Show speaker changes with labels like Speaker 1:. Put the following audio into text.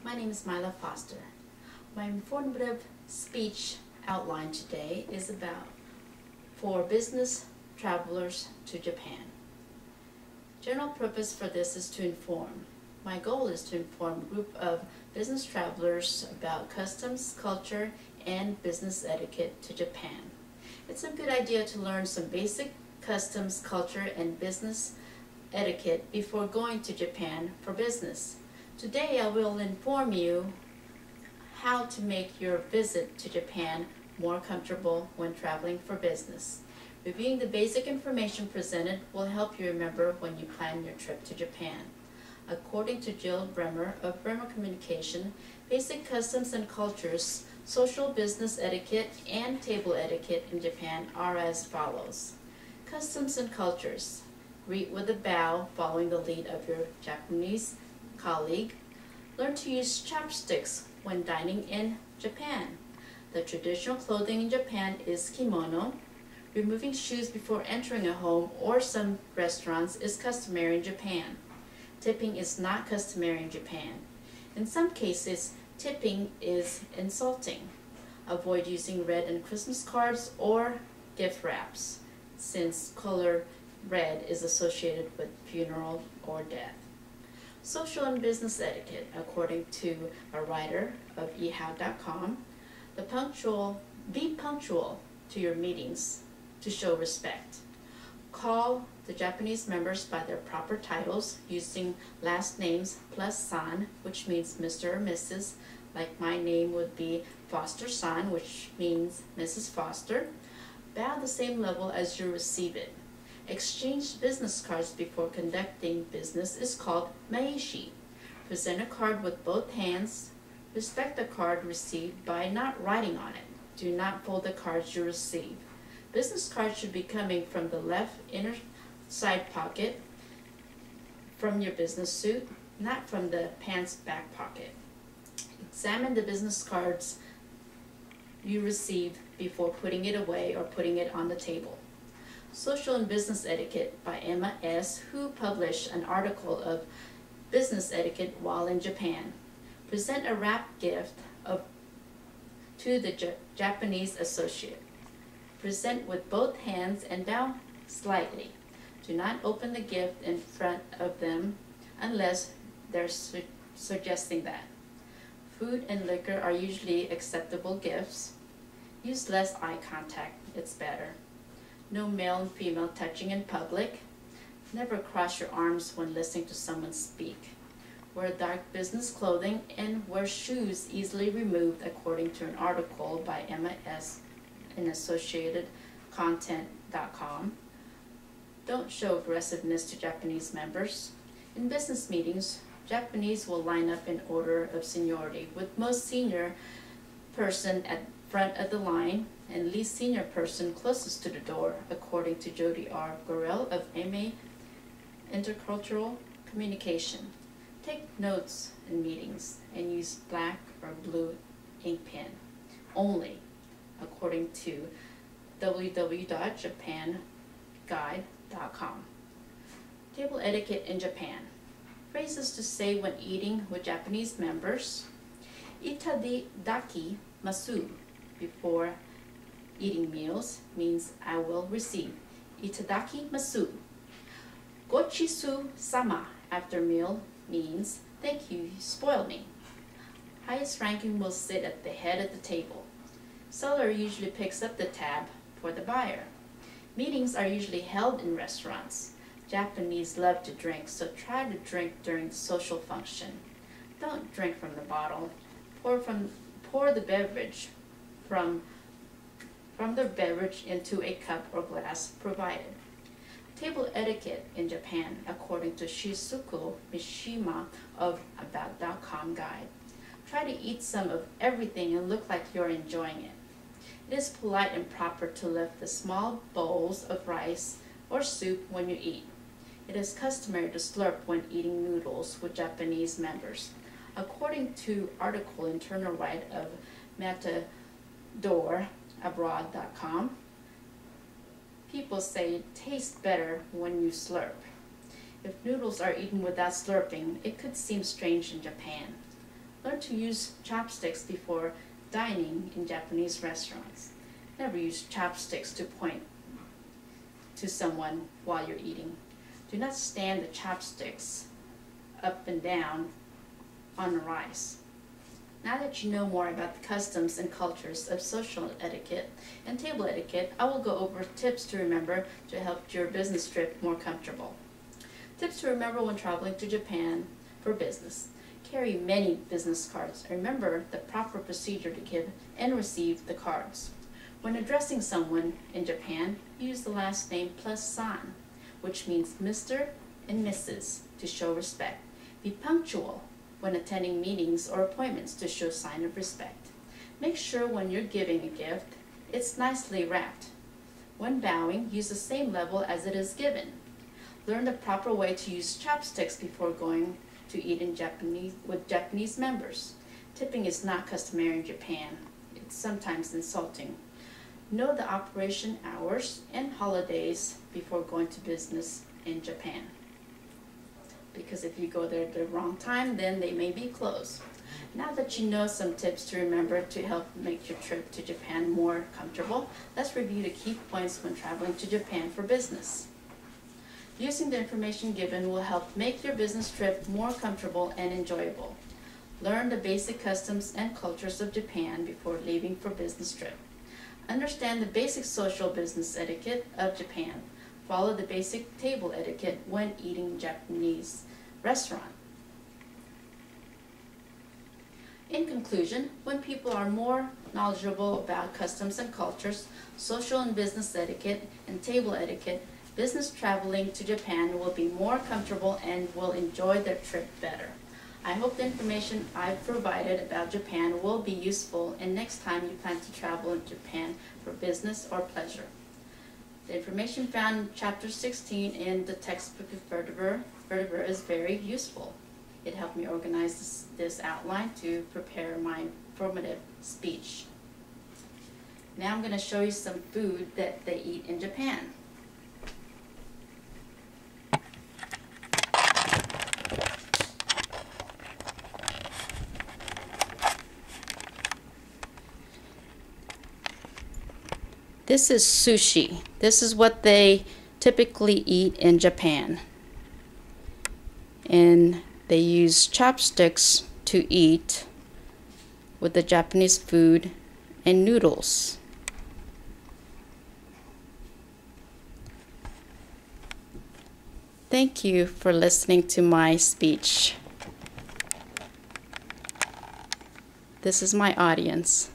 Speaker 1: My name is Myla Foster. My informative speech outline today is about for business travelers to Japan. General purpose for this is to inform. My goal is to inform a group of business travelers about customs, culture, and business etiquette to Japan. It's a good idea to learn some basic customs, culture, and business etiquette before going to Japan for business. Today I will inform you how to make your visit to Japan more comfortable when traveling for business. Reviewing the basic information presented will help you remember when you plan your trip to Japan. According to Jill Bremer of Bremer Communication, basic customs and cultures, social business etiquette, and table etiquette in Japan are as follows. Customs and cultures. Greet with a bow following the lead of your Japanese colleague. Learn to use chopsticks when dining in Japan. The traditional clothing in Japan is kimono. Removing shoes before entering a home or some restaurants is customary in Japan. Tipping is not customary in Japan. In some cases, tipping is insulting. Avoid using red in Christmas cards or gift wraps, since color red is associated with funeral or death. Social and business etiquette, according to a writer of ehow.com, be punctual to your meetings to show respect. Call the Japanese members by their proper titles using last names plus san, which means Mr. or Mrs. Like my name would be Foster-san, which means Mrs. Foster. Bow the same level as you receive it. Exchange business cards before conducting business is called meishi. Present a card with both hands. Respect the card received by not writing on it. Do not fold the cards you receive. Business cards should be coming from the left inner side pocket from your business suit, not from the pants back pocket. Examine the business cards you receive before putting it away or putting it on the table. Social and Business Etiquette by Emma S., who published an article of business etiquette while in Japan. Present a wrapped gift to the Japanese associate. Present with both hands and bow slightly. Do not open the gift in front of them unless they're suggesting that. Food and liquor are usually acceptable gifts. Use less eye contact, it's better. No male and female touching in public. Never cross your arms when listening to someone speak. Wear dark business clothing and wear shoes easily removed, according to an article by Emma S. in AssociatedContent.com. Don't show aggressiveness to Japanese members. In business meetings, Japanese will line up in order of seniority, with most senior person at front of the line and least senior person closest to the door, according to Jody R. Gorell of MA Intercultural Communication. Take notes in meetings and use black or blue ink pen only, according to www.japanguide.com. Table etiquette in Japan. Phrases to say when eating with Japanese members. Itadaki masu before eating meals means I will receive. Itadaki masu. Gochisu sama after meal means thank you, you spoil me. Highest ranking will sit at the head of the table. Seller usually picks up the tab for the buyer. Meetings are usually held in restaurants. Japanese love to drink, so try to drink during the social function. Don't drink from the bottle. Pour the beverage from the beverage into a cup or glass provided. Table etiquette in Japan, according to Shizuku Mishima of About.com guide. Try to eat some of everything and look like you're enjoying it. It is polite and proper to lift the small bowls of rice or soup when you eat. It is customary to slurp when eating noodles with Japanese members. According to article internal right of MatadorAbroad.com, people say it tastes better when you slurp. If noodles are eaten without slurping, it could seem strange in Japan. Learn to use chopsticks before dining in Japanese restaurants. Never use chopsticks to point to someone while you're eating. Do not stand the chopsticks up and down on the rice. Now that you know more about the customs and cultures of social etiquette and table etiquette, I will go over tips to remember to help your business trip more comfortable. Tips to remember when traveling to Japan for business. Carry many business cards. Remember the proper procedure to give and receive the cards. When addressing someone in Japan, use the last name plus san, which means Mr. and Mrs. to show respect. Be punctual when attending meetings or appointments to show sign of respect. Make sure when you're giving a gift, it's nicely wrapped. When bowing, use the same level as it is given. Learn the proper way to use chopsticks before going to eat with Japanese members. Tipping is not customary in Japan. It's sometimes insulting. Know the operation hours and holidays before going to business in Japan. Because if you go there at the wrong time, then they may be closed. Now that you know some tips to remember to help make your trip to Japan more comfortable, let's review the key points when traveling to Japan for business. Using the information given will help make your business trip more comfortable and enjoyable. Learn the basic customs and cultures of Japan before leaving for business trip. Understand the basic social business etiquette of Japan. Follow the basic table etiquette when eating Japanese restaurant. In conclusion, when people are more knowledgeable about customs and cultures, social and business etiquette, and table etiquette, business traveling to Japan will be more comfortable and will enjoy their trip better. I hope the information I've provided about Japan will be useful and next time you plan to travel in Japan for business or pleasure. The information found in Chapter 16 in the textbook of Vertebra is very useful. It helped me organize this outline to prepare my informative speech. Now I'm going to show you some food that they eat in Japan. This is sushi. This is what they typically eat in Japan. And they use chopsticks to eat with the Japanese food and noodles. Thank you for listening to my speech. This is my audience.